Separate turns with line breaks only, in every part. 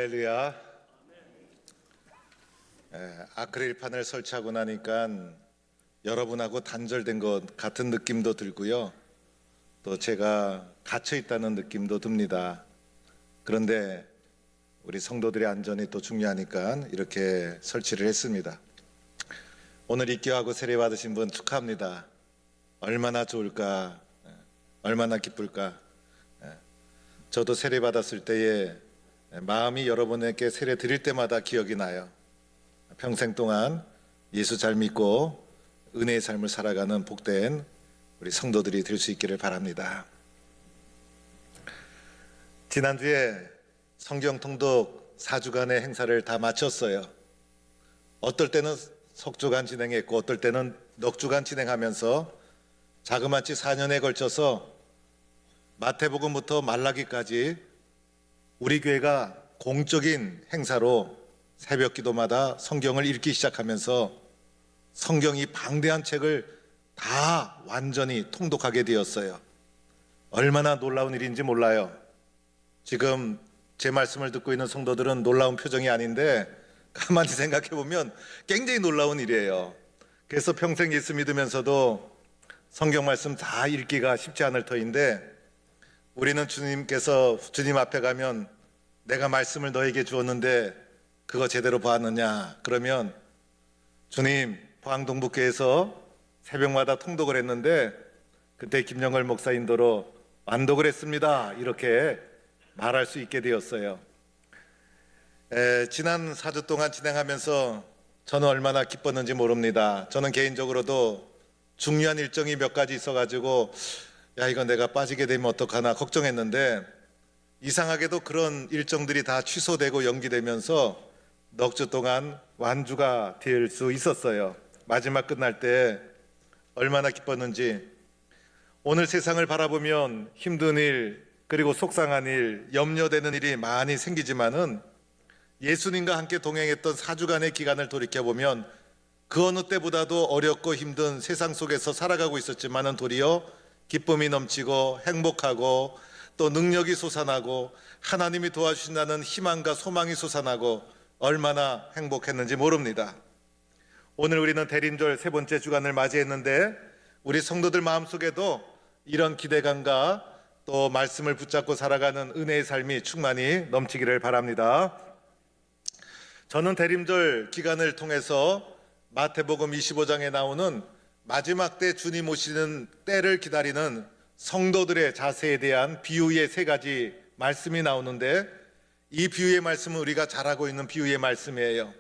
할렐루야. 아크릴판을 설치하고 나니까 여러분하고 단절된 것 같은 느낌도 들고요. 또 제가 갇혀 있다는 느낌도 듭니다. 그런데 우리 성도들의 안전이 또 중요하니까 이렇게 설치를 했습니다. 오늘 입교하고 세례 받으신 분 축하합니다. 얼마나 좋을까, 얼마나 기쁠까. 저도 세례 받았을 때에 마음이 여러분에게 세례 드릴 때마다 기억이 나요. 평생 동안 예수 잘 믿고 은혜의 삶을 살아가는 복된 우리 성도들이 될 수 있기를 바랍니다. 지난주에 성경 통독 4주간의 행사를 다 마쳤어요. 어떨 때는 석주간 진행했고 어떨 때는 넉주간 진행하면서 자그마치 4년에 걸쳐서 마태복음부터 말라기까지 우리 교회가 공적인 행사로 새벽 기도마다 성경을 읽기 시작하면서 성경이 방대한 책을 다 완전히 통독하게 되었어요. 얼마나 놀라운 일인지 몰라요. 지금 제 말씀을 듣고 있는 성도들은 놀라운 표정이 아닌데 가만히 생각해 보면 굉장히 놀라운 일이에요. 그래서 평생 예수 믿으면서도 성경 말씀 다 읽기가 쉽지 않을 터인데 우리는 주님께서 주님 앞에 가면 내가 말씀을 너에게 주었는데 그거 제대로 보았느냐? 그러면 주님 포항동북교에서 새벽마다 통독을 했는데 그때 김영걸 목사 인도로 완독을 했습니다. 이렇게 말할 수 있게 되었어요. 지난 4주 동안 진행하면서 저는 얼마나 기뻤는지 모릅니다. 저는 개인적으로도 중요한 일정이 몇 가지 있어가지고 야 이건 내가 빠지게 되면 어떡하나 걱정했는데 이상하게도 그런 일정들이 다 취소되고 연기되면서 넉 주 동안 완주가 될 수 있었어요. 마지막 끝날 때 얼마나 기뻤는지. 오늘 세상을 바라보면 힘든 일 그리고 속상한 일 염려되는 일이 많이 생기지만은 예수님과 함께 동행했던 4주간의 기간을 돌이켜보면 그 어느 때보다도 어렵고 힘든 세상 속에서 살아가고 있었지만은 도리어 기쁨이 넘치고 행복하고 또 능력이 솟아나고 하나님이 도와주신다는 희망과 소망이 솟아나고 얼마나 행복했는지 모릅니다. 오늘 우리는 대림절 세 번째 주간을 맞이했는데 우리 성도들 마음속에도 이런 기대감과 또 말씀을 붙잡고 살아가는 은혜의 삶이 충만히 넘치기를 바랍니다. 저는 대림절 기간을 통해서 마태복음 25장에 나오는 마지막 때 주님 오시는 때를 기다리는 성도들의 자세에 대한 비유의 세 가지 말씀이 나오는데 이 비유의 말씀은 우리가 잘 알고 있는 비유의 말씀이에요.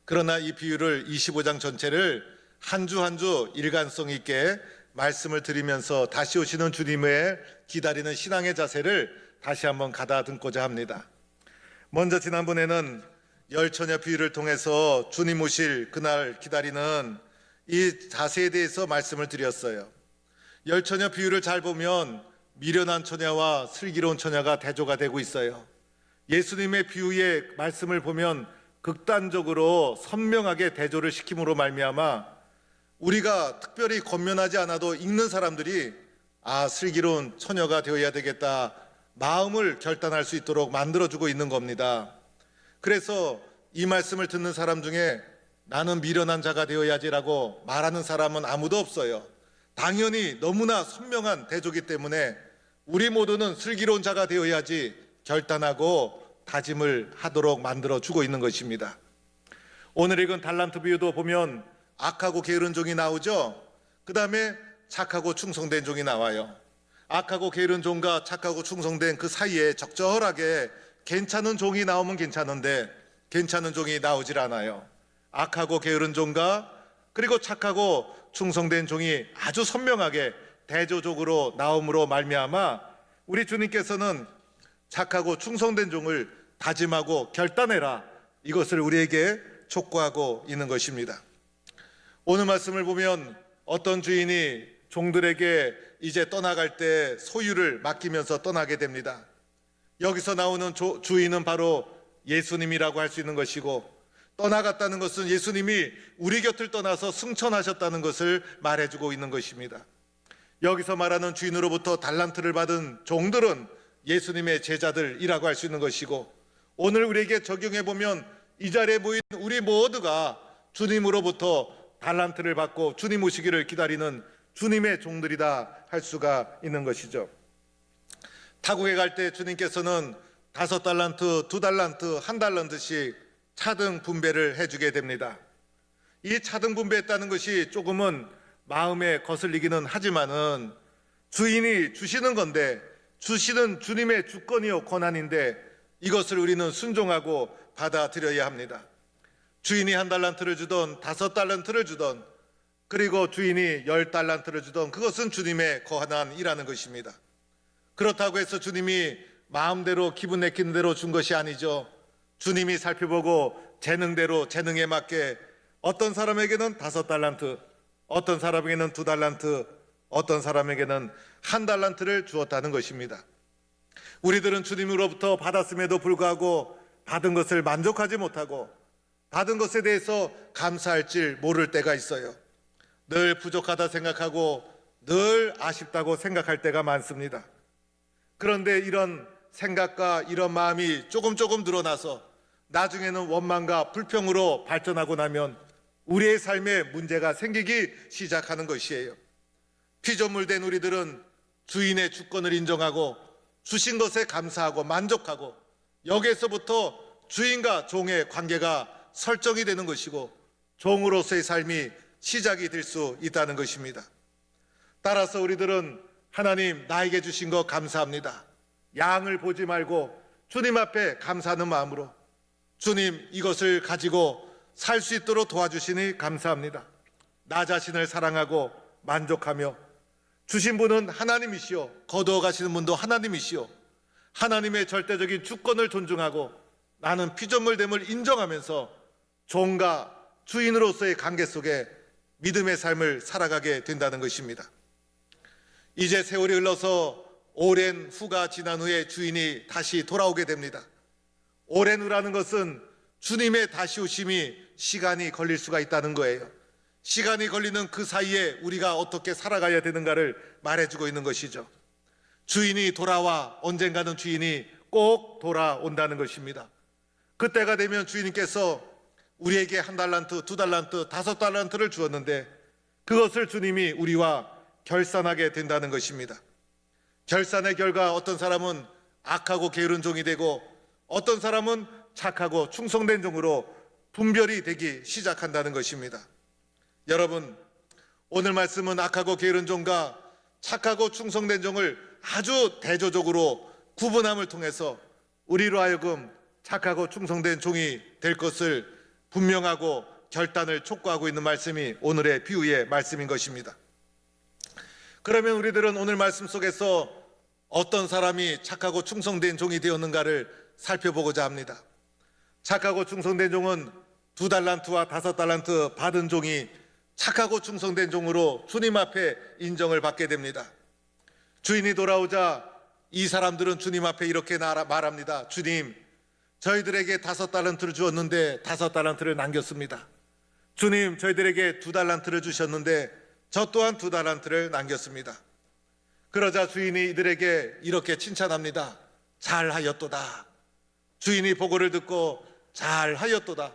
그러나 이 비유를 25장 전체를 한 주 한 주 일관성 있게 말씀을 드리면서 다시 오시는 주님의 기다리는 신앙의 자세를 다시 한번 가다듬고자 합니다. 먼저 지난번에는 열처녀 비유를 통해서 주님 오실 그날 기다리는 이 자세에 대해서 말씀을 드렸어요. 열처녀 비유를 잘 보면 미련한 처녀와 슬기로운 처녀가 대조가 되고 있어요. 예수님의 비유의 말씀을 보면 극단적으로 선명하게 대조를 시킴으로 말미암아 우리가 특별히 권면하지 않아도 읽는 사람들이 슬기로운 처녀가 되어야 되겠다 마음을 결단할 수 있도록 만들어주고 있는 겁니다. 그래서 이 말씀을 듣는 사람 중에 나는 미련한 자가 되어야지라고 말하는 사람은 아무도 없어요. 당연히 너무나 선명한 대조기 때문에 우리 모두는 슬기로운 자가 되어야지 결단하고 다짐을 하도록 만들어주고 있는 것입니다. 오늘 읽은 달란트 비유도 보면 악하고 게으른 종이 나오죠. 그 다음에 착하고 충성된 종이 나와요. 악하고 게으른 종과 착하고 충성된 그 사이에 적절하게 괜찮은 종이 나오면 괜찮은데 괜찮은 종이 나오질 않아요. 악하고 게으른 종과 그리고 착하고 충성된 종이 아주 선명하게 대조적으로 나옴으로 말미암아 우리 주님께서는 착하고 충성된 종을 다짐하고 결단해라 이것을 우리에게 촉구하고 있는 것입니다. 오늘 말씀을 보면 어떤 주인이 종들에게 이제 떠나갈 때 소유를 맡기면서 떠나게 됩니다. 여기서 나오는 주인은 바로 예수님이라고 할 수 있는 것이고 떠나갔다는 것은 예수님이 우리 곁을 떠나서 승천하셨다는 것을 말해주고 있는 것입니다. 여기서 말하는 주인으로부터 달란트를 받은 종들은 예수님의 제자들이라고 할 수 있는 것이고 오늘 우리에게 적용해 보면 이 자리에 모인 우리 모두가 주님으로부터 달란트를 받고 주님 오시기를 기다리는 주님의 종들이다 할 수가 있는 것이죠. 타국에 갈 때 주님께서는 5달란트, 2달란트, 1달란트씩 차등 분배를 해주게 됩니다. 이 차등 분배했다는 것이 조금은 마음에 거슬리기는 하지만은 주인이 주시는 건데, 주시는 주님의 주권이요 권한인데 이것을 우리는 순종하고 받아들여야 합니다. 주인이 1달란트를 주던 5달란트를 주던, 그리고 주인이 10달란트를 주던, 그것은 주님의 권한이라는 것입니다. 그렇다고 해서 주님이 마음대로 기분 내키는 대로 준 것이 아니죠. 주님이 살펴보고 재능대로, 재능에 맞게 어떤 사람에게는 5달란트, 어떤 사람에게는 2달란트, 어떤 사람에게는 1달란트를 주었다는 것입니다. 우리들은 주님으로부터 받았음에도 불구하고 받은 것을 만족하지 못하고 받은 것에 대해서 감사할 줄 모를 때가 있어요. 늘 부족하다 생각하고 늘 아쉽다고 생각할 때가 많습니다. 그런데 이런 생각과 이런 마음이 조금 늘어나서 나중에는 원망과 불평으로 발전하고 나면 우리의 삶에 문제가 생기기 시작하는 것이에요. 피조물된 우리들은 주인의 주권을 인정하고 주신 것에 감사하고 만족하고 여기에서부터 주인과 종의 관계가 설정이 되는 것이고 종으로서의 삶이 시작이 될 수 있다는 것입니다. 따라서 우리들은 하나님 나에게 주신 거 감사합니다. 양을 보지 말고 주님 앞에 감사하는 마음으로 주님 이것을 가지고 살 수 있도록 도와주시니 감사합니다. 나 자신을 사랑하고 만족하며 주신 분은 하나님이시오, 거두어 가시는 분도 하나님이시오, 하나님의 절대적인 주권을 존중하고 나는 피조물됨을 인정하면서 종과 주인으로서의 관계 속에 믿음의 삶을 살아가게 된다는 것입니다. 이제 세월이 흘러서 오랜 후가 지난 후에 주인이 다시 돌아오게 됩니다. 오랜 후라는 것은 주님의 다시 오심이 시간이 걸릴 수가 있다는 거예요. 시간이 걸리는 그 사이에 우리가 어떻게 살아가야 되는가를 말해주고 있는 것이죠. 주인이 돌아와 언젠가는 주인이 꼭 돌아온다는 것입니다. 그때가 되면 주인께서 우리에게 1달란트, 2달란트, 5달란트를 주었는데 그것을 주님이 우리와 결산하게 된다는 것입니다. 결산의 결과 어떤 사람은 악하고 게으른 종이 되고 어떤 사람은 착하고 충성된 종으로 분별이 되기 시작한다는 것입니다. 여러분, 오늘 말씀은 악하고 게으른 종과 착하고 충성된 종을 아주 대조적으로 구분함을 통해서 우리로 하여금 착하고 충성된 종이 될 것을 분명하고 결단을 촉구하고 있는 말씀이 오늘의 비유의 말씀인 것입니다. 그러면 우리들은 오늘 말씀 속에서 어떤 사람이 착하고 충성된 종이 되었는가를 살펴보고자 합니다. 착하고 충성된 종은 2달란트와 5달란트 받은 종이 착하고 충성된 종으로 주님 앞에 인정을 받게 됩니다. 주인이 돌아오자 이 사람들은 주님 앞에 이렇게 말합니다. 주님, 저희들에게 5달란트를 주었는데 5달란트를 남겼습니다. 주님, 저희들에게 2달란트를 주셨는데 저 또한 2달란트를 남겼습니다. 그러자 주인이 이들에게 이렇게 칭찬합니다. 잘하였도다. 주인이 보고를 듣고 잘하였도다.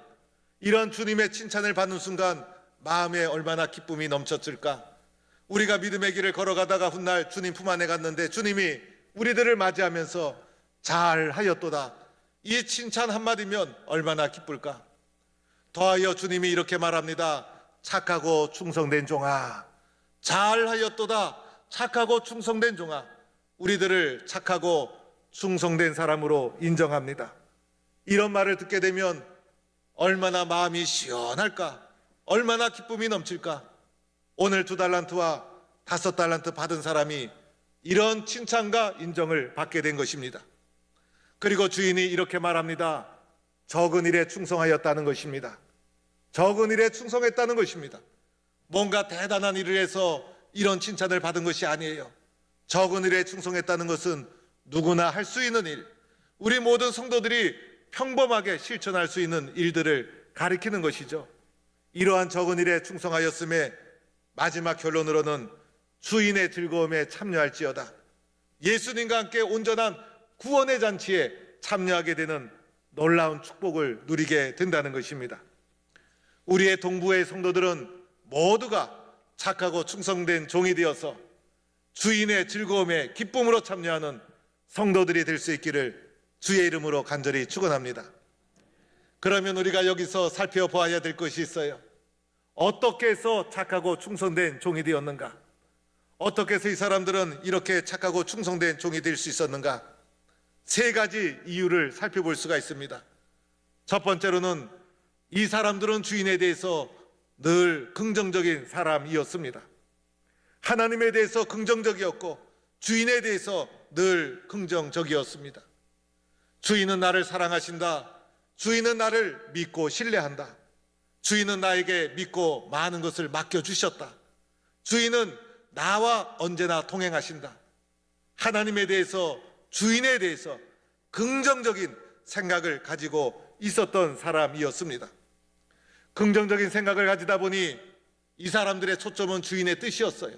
이런 주님의 칭찬을 받는 순간 마음에 얼마나 기쁨이 넘쳤을까. 우리가 믿음의 길을 걸어가다가 훗날 주님 품 안에 갔는데 주님이 우리들을 맞이하면서 잘하였도다, 이 칭찬 한마디면 얼마나 기쁠까. 더하여 주님이 이렇게 말합니다. 착하고 충성된 종아, 잘하였도다. 착하고 충성된 종아. 우리들을 착하고 충성된 사람으로 인정합니다. 이런 말을 듣게 되면 얼마나 마음이 시원할까, 얼마나 기쁨이 넘칠까. 오늘 2달란트와 5달란트 받은 사람이 이런 칭찬과 인정을 받게 된 것입니다. 그리고 주인이 이렇게 말합니다. 적은 일에 충성하였다는 것입니다. 적은 일에 충성했다는 것입니다. 뭔가 대단한 일을 해서 이런 칭찬을 받은 것이 아니에요. 적은 일에 충성했다는 것은 누구나 할 수 있는 일, 우리 모든 성도들이 평범하게 실천할 수 있는 일들을 가리키는 것이죠. 이러한 적은 일에 충성하였음에 마지막 결론으로는 주인의 즐거움에 참여할지어다, 예수님과 함께 온전한 구원의 잔치에 참여하게 되는 놀라운 축복을 누리게 된다는 것입니다. 우리의 동부의 성도들은 모두가 착하고 충성된 종이 되어서 주인의 즐거움에 기쁨으로 참여하는 성도들이 될 수 있기를 주의 이름으로 간절히 축원합니다. 그러면 우리가 여기서 살펴보아야 될 것이 있어요. 어떻게 해서 착하고 충성된 종이 되었는가? 어떻게 해서 이 사람들은 이렇게 착하고 충성된 종이 될 수 있었는가? 세 가지 이유를 살펴볼 수가 있습니다. 첫 번째로는 이 사람들은 주인에 대해서 늘 긍정적인 사람이었습니다. 하나님에 대해서 긍정적이었고 주인에 대해서 늘 긍정적이었습니다. 주인은 나를 사랑하신다. 주인은 나를 믿고 신뢰한다. 주인은 나에게 믿고 많은 것을 맡겨주셨다. 주인은 나와 언제나 동행하신다. 하나님에 대해서, 주인에 대해서 긍정적인 생각을 가지고 있었던 사람이었습니다. 긍정적인 생각을 가지다 보니 이 사람들의 초점은 주인의 뜻이었어요.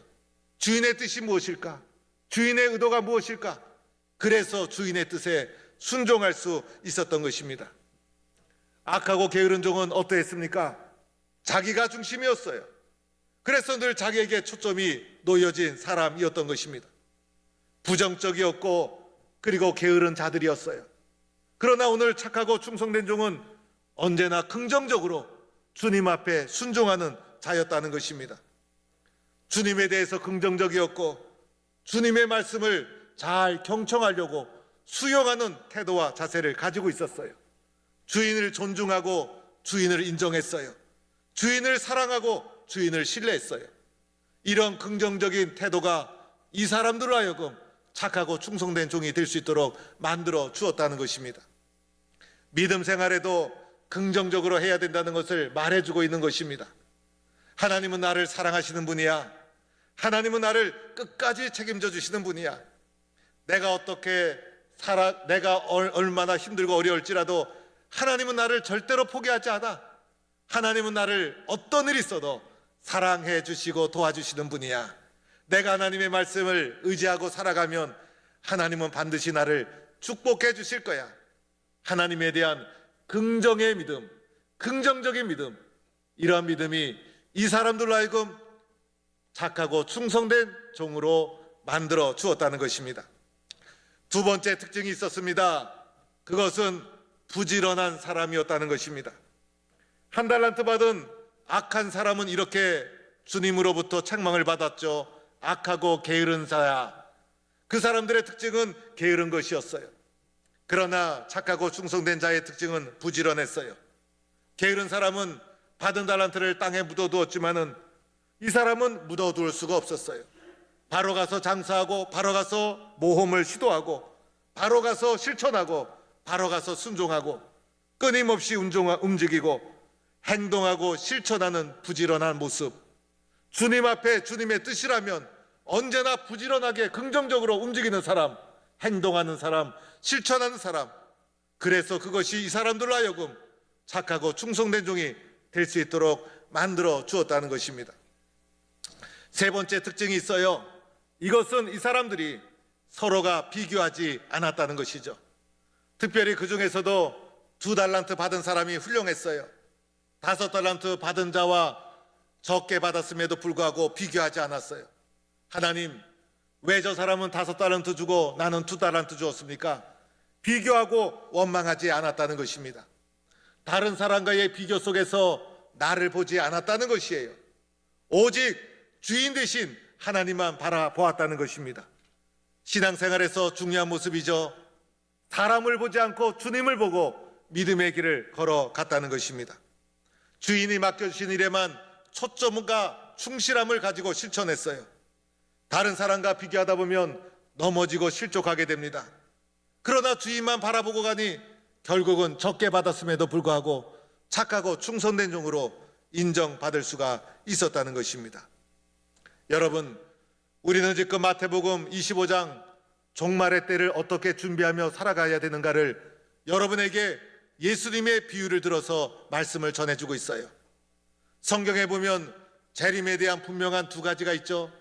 주인의 뜻이 무엇일까? 주인의 의도가 무엇일까? 그래서 주인의 뜻에 순종할 수 있었던 것입니다. 악하고 게으른 종은 어떠했습니까? 자기가 중심이었어요. 그래서 늘 자기에게 초점이 놓여진 사람이었던 것입니다. 부정적이었고 그리고 게으른 자들이었어요. 그러나 오늘 착하고 충성된 종은 언제나 긍정적으로 주님 앞에 순종하는 자였다는 것입니다. 주님에 대해서 긍정적이었고 주님의 말씀을 잘 경청하려고 수용하는 태도와 자세를 가지고 있었어요. 주인을 존중하고 주인을 인정했어요. 주인을 사랑하고 주인을 신뢰했어요. 이런 긍정적인 태도가 이 사람들로 하여금 착하고 충성된 종이 될 수 있도록 만들어 주었다는 것입니다. 믿음 생활에도 긍정적으로 해야 된다는 것을 말해주고 있는 것입니다. 하나님은 나를 사랑하시는 분이야. 하나님은 나를 끝까지 책임져 주시는 분이야. 내가 얼마나 힘들고 어려울지라도 하나님은 나를 절대로 포기하지 않아. 하나님은 나를 어떤 일이 있어도 사랑해 주시고 도와주시는 분이야. 내가 하나님의 말씀을 의지하고 살아가면 하나님은 반드시 나를 축복해 주실 거야. 하나님에 대한 긍정의 믿음, 긍정적인 믿음, 이러한 믿음이 이 사람들로 하여금 착하고 충성된 종으로 만들어 주었다는 것입니다. 두 번째 특징이 있었습니다. 그것은 부지런한 사람이었다는 것입니다. 한 달란트 받은 악한 사람은 이렇게 주님으로부터 책망을 받았죠. 악하고 게으른 자야. 그 사람들의 특징은 게으른 것이었어요. 그러나 착하고 충성된 자의 특징은 부지런했어요. 게으른 사람은 받은 달란트를 땅에 묻어두었지만은 이 사람은 묻어두을 수가 없었어요. 바로 가서 장사하고 바로 가서 모험을 시도하고 바로 가서 실천하고 바로 가서 순종하고 끊임없이 움직이고 행동하고 실천하는 부지런한 모습. 주님 앞에 주님의 뜻이라면 언제나 부지런하게 긍정적으로 움직이는 사람, 행동하는 사람, 실천하는 사람. 그래서 그것이 이 사람들로 하여금 착하고 충성된 종이 될 수 있도록 만들어 주었다는 것입니다. 세 번째 특징이 있어요. 이것은 이 사람들이 서로가 비교하지 않았다는 것이죠. 특별히 그 중에서도 2달란트 받은 사람이 훌륭했어요. 5달란트 받은 자와 적게 받았음에도 불구하고 비교하지 않았어요. 하나님, 왜 저 사람은 5달란트 주고 나는 2달란트 주었습니까? 비교하고 원망하지 않았다는 것입니다. 다른 사람과의 비교 속에서 나를 보지 않았다는 것이에요. 오직 주인 대신 하나님만 바라보았다는 것입니다. 신앙생활에서 중요한 모습이죠. 사람을 보지 않고 주님을 보고 믿음의 길을 걸어갔다는 것입니다. 주인이 맡겨주신 일에만 초점과 충실함을 가지고 실천했어요. 다른 사람과 비교하다 보면 넘어지고 실족하게 됩니다. 그러나 주인만 바라보고 가니 결국은 적게 받았음에도 불구하고 착하고 충성된 종으로 인정받을 수가 있었다는 것입니다. 여러분, 우리는 지금 마태복음 25장 종말의 때를 어떻게 준비하며 살아가야 되는가를 여러분에게 예수님의 비유를 들어서 말씀을 전해주고 있어요. 성경에 보면 재림에 대한 분명한 2가지가 있죠.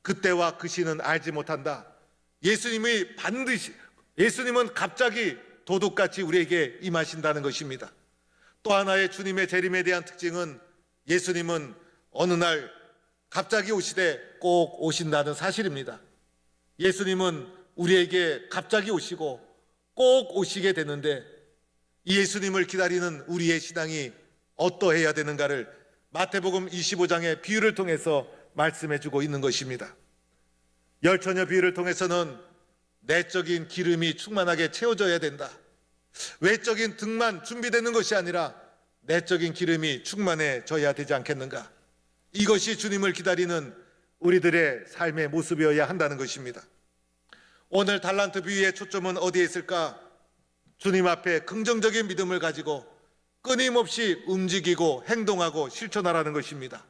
그때와 그 시는 알지 못한다. 예수님은 갑자기 도둑같이 우리에게 임하신다는 것입니다. 또 하나의 주님의 재림에 대한 특징은 예수님은 어느 날 갑자기 오시되 꼭 오신다는 사실입니다. 예수님은 우리에게 갑자기 오시고 꼭 오시게 되는데 이 예수님을 기다리는 우리의 신앙이 어떠해야 되는가를 마태복음 25장의 비유를 통해서 말씀해 주고 있는 것입니다. 열처녀 비유를 통해서는 내적인 기름이 충만하게 채워져야 된다. 외적인 등만 준비되는 것이 아니라 내적인 기름이 충만해져야 되지 않겠는가. 이것이 주님을 기다리는 우리들의 삶의 모습이어야 한다는 것입니다. 오늘 달란트 비유의 초점은 어디에 있을까? 주님 앞에 긍정적인 믿음을 가지고 끊임없이 움직이고 행동하고 실천하라는 것입니다.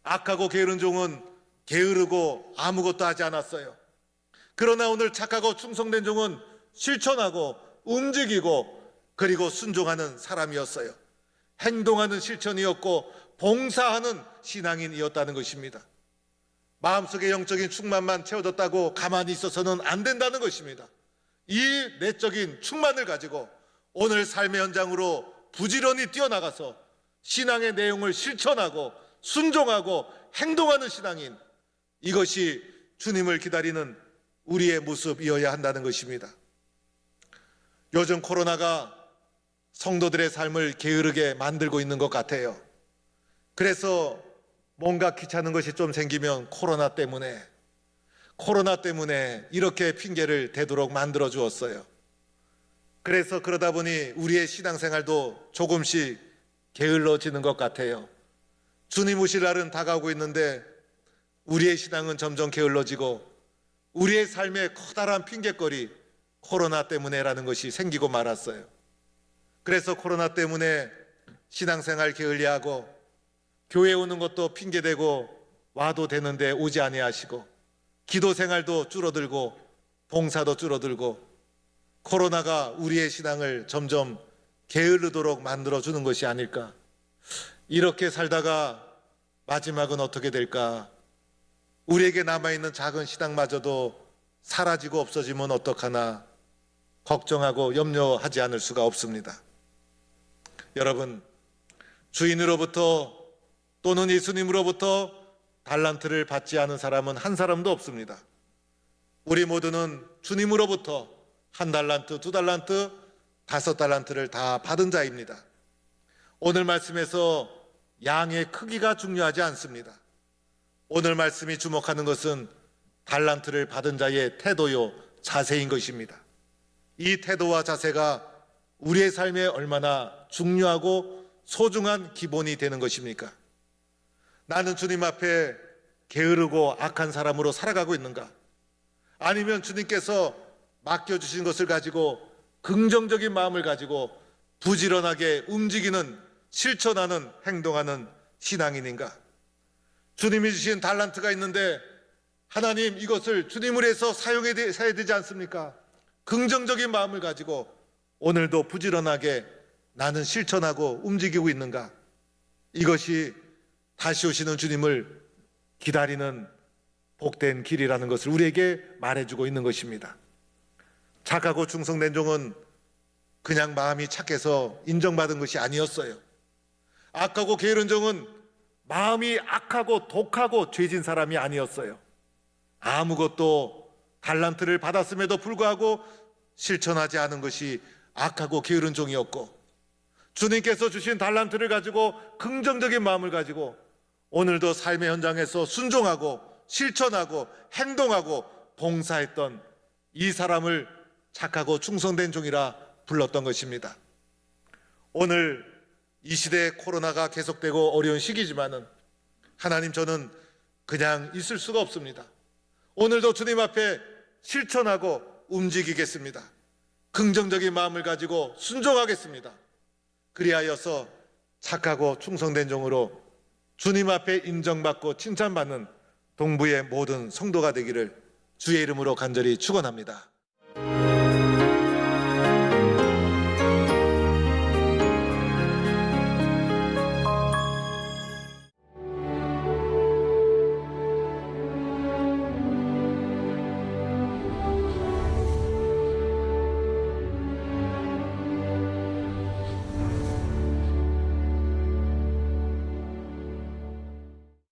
악하고 게으른 종은 게으르고 아무것도 하지 않았어요. 그러나 오늘 착하고 충성된 종은 실천하고 움직이고 그리고 순종하는 사람이었어요. 행동하는 실천이었고 봉사하는 신앙인이었다는 것입니다. 마음속의 영적인 충만만 채워졌다고 가만히 있어서는 안 된다는 것입니다. 이 내적인 충만을 가지고 오늘 삶의 현장으로 부지런히 뛰어나가서 신앙의 내용을 실천하고 순종하고 행동하는 신앙인, 이것이 주님을 기다리는 우리의 모습이어야 한다는 것입니다. 요즘 코로나가 성도들의 삶을 게으르게 만들고 있는 것 같아요. 그래서 뭔가 귀찮은 것이 좀 생기면 코로나 때문에 이렇게 핑계를 대도록 만들어 주었어요. 그래서 그러다 보니 우리의 신앙생활도 조금씩 게을러지는 것 같아요. 주님 오실 날은 다가오고 있는데 우리의 신앙은 점점 게을러지고 우리의 삶에 커다란 핑계거리, 코로나 때문에라는 것이 생기고 말았어요. 그래서 코로나 때문에 신앙생활 게을리하고 교회 오는 것도 핑계대고 와도 되는데 오지 아니하시고 기도생활도 줄어들고 봉사도 줄어들고 코로나가 우리의 신앙을 점점 게으르도록 만들어주는 것이 아닐까. 이렇게 살다가 마지막은 어떻게 될까? 우리에게 남아있는 작은 신앙마저도 사라지고 없어지면 어떡하나 걱정하고 염려하지 않을 수가 없습니다. 여러분, 주인으로부터 또는 예수님으로부터 달란트를 받지 않은 사람은 한 사람도 없습니다. 우리 모두는 주님으로부터 1달란트, 2달란트, 5달란트를 다 받은 자입니다. 오늘 말씀에서 양의 크기가 중요하지 않습니다. 오늘 말씀이 주목하는 것은 달란트를 받은 자의 태도요, 자세인 것입니다. 이 태도와 자세가 우리의 삶에 얼마나 중요하고 소중한 기본이 되는 것입니까? 나는 주님 앞에 게으르고 악한 사람으로 살아가고 있는가? 아니면 주님께서 맡겨주신 것을 가지고 긍정적인 마음을 가지고 부지런하게 움직이는, 실천하는, 행동하는 신앙인인가? 주님이 주신 달란트가 있는데 하나님, 이것을 주님을 위해서 사용해야 되지 않습니까? 긍정적인 마음을 가지고 오늘도 부지런하게 나는 실천하고 움직이고 있는가? 이것이 다시 오시는 주님을 기다리는 복된 길이라는 것을 우리에게 말해주고 있는 것입니다. 착하고 충성된 종은 그냥 마음이 착해서 인정받은 것이 아니었어요. 악하고 게으른 종은 마음이 악하고 독하고 죄진 사람이 아니었어요. 아무것도 달란트를 받았음에도 불구하고 실천하지 않은 것이 악하고 게으른 종이었고, 주님께서 주신 달란트를 가지고 긍정적인 마음을 가지고 오늘도 삶의 현장에서 순종하고 실천하고 행동하고 봉사했던 이 사람을 착하고 충성된 종이라 불렀던 것입니다. 오늘 이 시대에 코로나가 계속되고 어려운 시기지만은 하나님, 저는 그냥 있을 수가 없습니다. 오늘도 주님 앞에 실천하고 움직이겠습니다. 긍정적인 마음을 가지고 순종하겠습니다. 그리하여서 착하고 충성된 종으로 주님 앞에 인정받고 칭찬받는 동부의 모든 성도가 되기를 주의 이름으로 간절히 축원합니다.